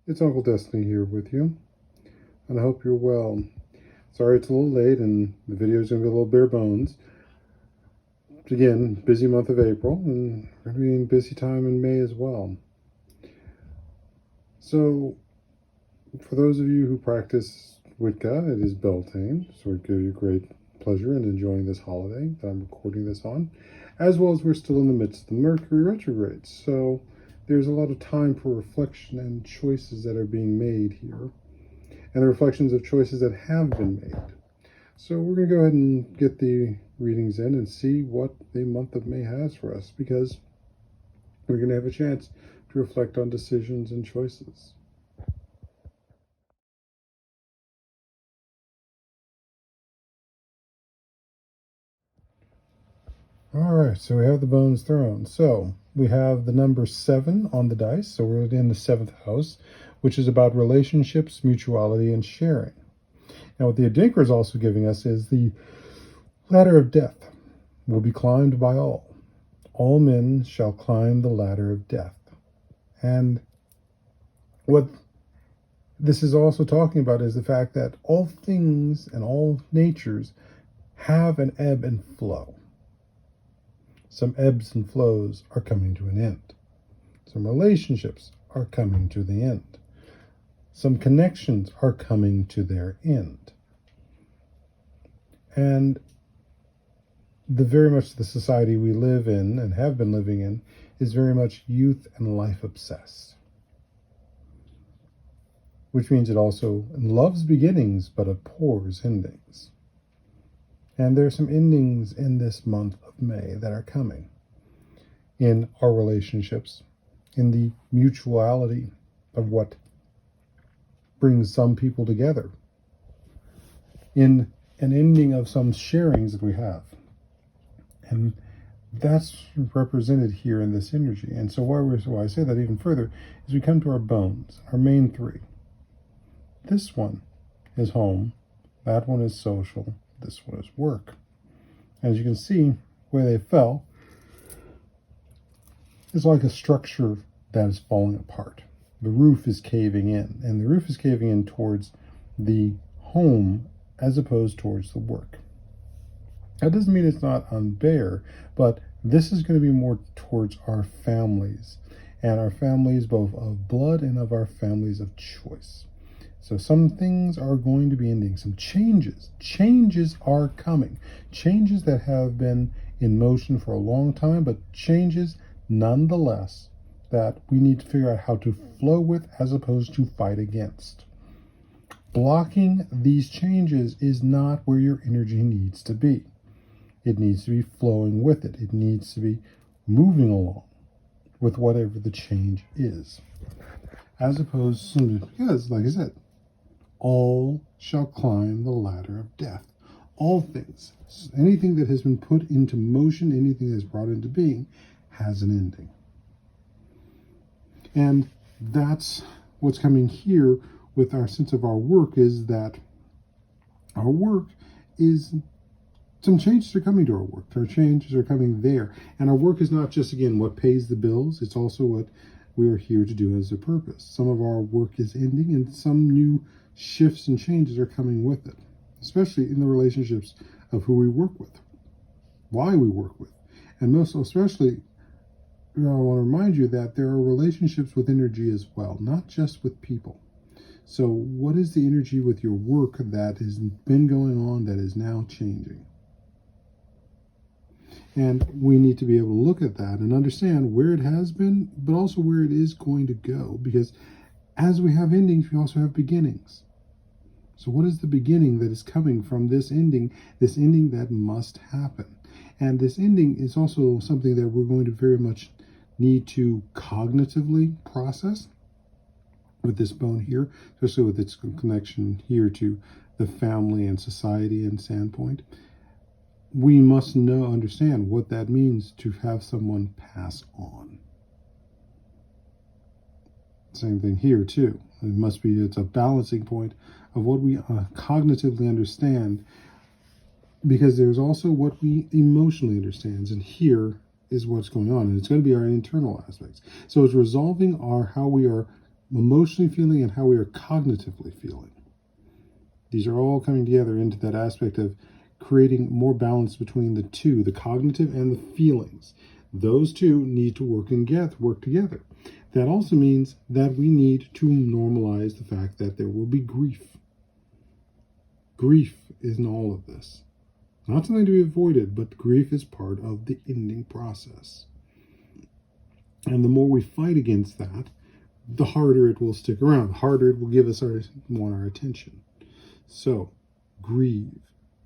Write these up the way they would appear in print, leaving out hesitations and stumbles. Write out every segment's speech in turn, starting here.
It's Uncle Destiny here with you, and I hope you're well. Sorry it's a little late and the video is going to be a little bare bones. Again, busy month of April, and we're going to be in busy time in May as well. So, for those of you who practice Wicca, it is Beltane, so it gives you great pleasure in enjoying this holiday that I'm recording this on, as well as we're still in the midst of the Mercury retrograde. So, there's a lot of time for reflection and choices that are being made here, and the reflections of choices that have been made. So we're going to go ahead and get the readings in and see what the month of May has for us, because we're going to have a chance to reflect on decisions and choices. All right, so we have the bones thrown. So we have the number 7 on the dice. So we're in the 7th house, which is about relationships, mutuality, and sharing. Now, what the Adinker is also giving us is the ladder of death will be climbed by all. All men shall climb the ladder of death. And what this is also talking about is the fact that all things and all natures have an ebb and flow. Some ebbs and flows are coming to an end. Some relationships are coming to the end. Some connections are coming to their end. And very much the society we live in and have been living in is very much youth and life obsessed. Which means it also loves beginnings but abhors endings. And there are some endings in this month of May that are coming in our relationships, in the mutuality of what brings some people together, in an ending of some sharings that we have. And that's represented here in this energy. And so why I say that even further is we come to our bones, our main 3. This one is home, that one is social, this one is work. As you can see, where they fell is like a structure that is falling apart. The roof is caving in, and the roof is caving in towards the home as opposed towards the work. That doesn't mean it's not unbare, but this is going to be more towards our families, and our families both of blood and of our families of choice. So some things are going to be ending, some changes. Changes are coming. Changes that have been in motion for a long time, but changes nonetheless that we need to figure out how to flow with as opposed to fight against. Blocking these changes is not where your energy needs to be. It needs to be flowing with it. It needs to be moving along with whatever the change is. As opposed to, because, like I said, all shall climb the ladder of death. All things, anything that has been put into motion, anything that is brought into being, has an ending. And that's what's coming here with our sense of our work, is that our work is, some changes are coming to our work. Our changes are coming there. And our work is not just, again, what pays the bills. It's also what we are here to do as a purpose. Some of our work is ending, and some new shifts and changes are coming with it, especially in the relationships of who we work with, why we work with. And most especially, I want to remind you that there are relationships with energy as well, not just with people. So what is the energy with your work that has been going on that is now changing? And we need to be able to look at that and understand where it has been, but also where it is going to go. Because as we have endings, we also have beginnings. So what is the beginning that is coming from this ending that must happen? And this ending is also something that we're going to very much need to cognitively process with this bone here, especially with its connection here to the family and society and standpoint. We must understand what that means to have someone pass on. Same thing here too. It's a balancing point of what we cognitively understand, because there's also what we emotionally understand, and here is what's going on, and it's going to be our internal aspects. So it's resolving how we are emotionally feeling and how we are cognitively feeling. These are all coming together into that aspect of creating more balance between the two, the cognitive and the feelings. Those two need to work together. That also means that we need to normalize the fact that there will be grief. Grief is in all of this. Not something to be avoided, but grief is part of the ending process. And the more we fight against that, the harder it will stick around, the harder it will give us our attention. So, grieve.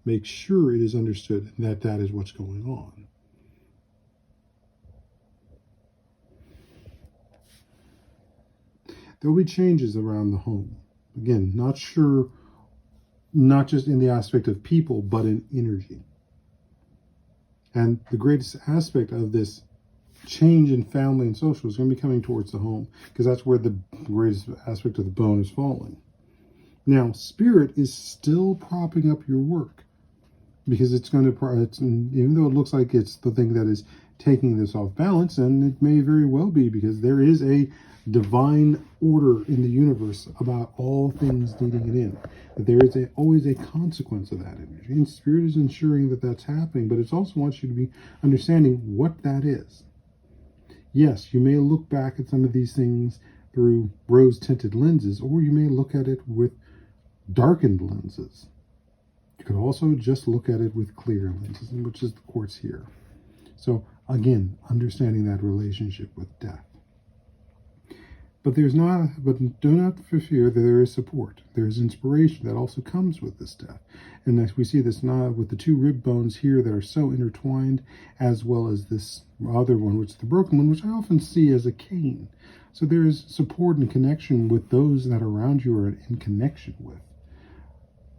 Make sure it is understood that that is what's going on. There will be changes around the home. Again, not sure, not just in the aspect of people, but in energy. And the greatest aspect of this change in family and social is going to be coming towards the home, because that's where the greatest aspect of the bone is falling. Now, spirit is still propping up your work, because it's going to, even though it looks like it's the thing that is taking this off balance, and it may very well be, because there is a divine order in the universe about all things needing it in. That there is always a consequence of that energy, and spirit is ensuring that that's happening, but it also wants you to be understanding what that is. Yes, you may look back at some of these things through rose-tinted lenses, or you may look at it with darkened lenses. You could also just look at it with clear lenses, which is the quartz here. So again, understanding that relationship with death. But do not fear that there is support. There is inspiration that also comes with this death. And as we see this now with the two rib bones here that are so intertwined, as well as this other one, which is the broken one, which I often see as a cane. So there is support and connection with those that are around you or in connection with.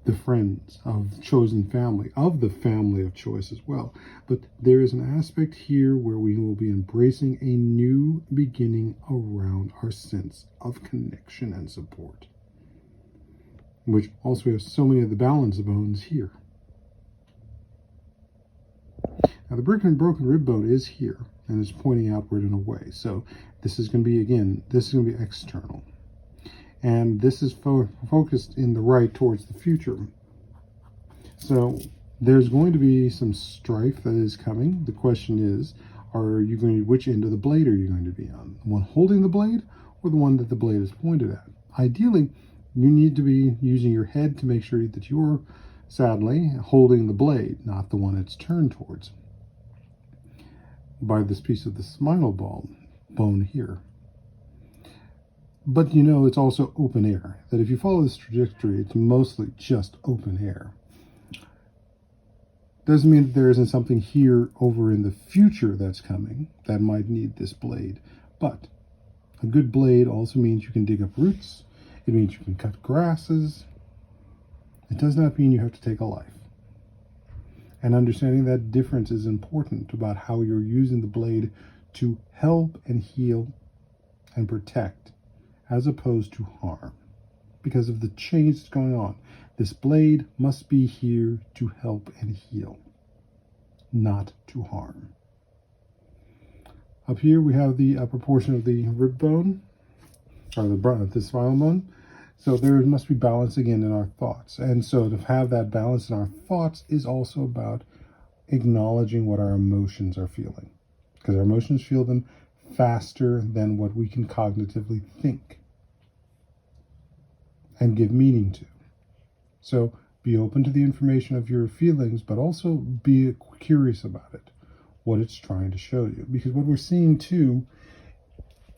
The friends of chosen family, of the family of choice as well. But there is an aspect here where we will be embracing a new beginning around our sense of connection and support, which also has so many of the balance bones here. Now the broken rib bone is here and is pointing outward in a way. So this is going to be, again, this is going to be external. And this is focused in the right towards the future. So there's going to be some strife that is coming. The question is, which end of the blade are you going to be on? The one holding the blade or the one that the blade is pointed at? Ideally, you need to be using your head to make sure that you're, sadly, holding the blade, not the one it's turned towards, by this piece of the spinal bone here. But it's also open air. That if you follow this trajectory, it's mostly just open air. Doesn't mean that there isn't something here over in the future that's coming that might need this blade. But a good blade also means you can dig up roots. It means you can cut grasses. It does not mean you have to take a life. And understanding that difference is important about how you're using the blade to help and heal and protect, as opposed to harm, because of the change that's going on. This blade must be here to help and heal, not to harm. Up here we have the upper portion of the rib bone, or the spinal bone. So there must be balance again in our thoughts. And so to have that balance in our thoughts is also about acknowledging what our emotions are feeling, because our emotions feel them faster than what we can cognitively think and give meaning to. So be open to the information of your feelings, but also be curious about it, what it's trying to show you. Because what we're seeing too,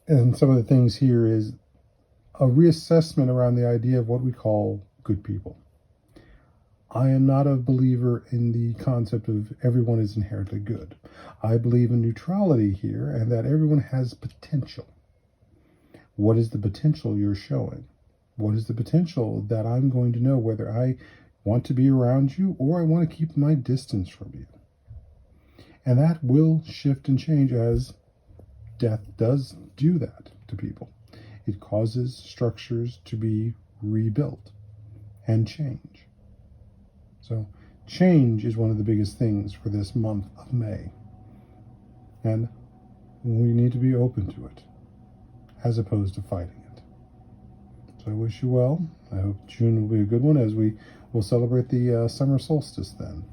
and some of the things here, is a reassessment around the idea of what we call good people. I am not a believer in the concept of everyone is inherently good. I believe in neutrality here, and that everyone has potential. What is the potential you're showing? What is the potential that I'm going to know whether I want to be around you or I want to keep my distance from you? And that will shift and change as death does do that to people. It causes structures to be rebuilt and change. So change is one of the biggest things for this month of May. And we need to be open to it as opposed to fighting it. So I wish you well. I hope June will be a good one, as we will celebrate the summer solstice then.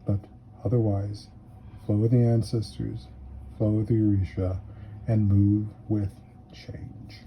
But otherwise, flow with the ancestors, flow with the Orisha, and move with change.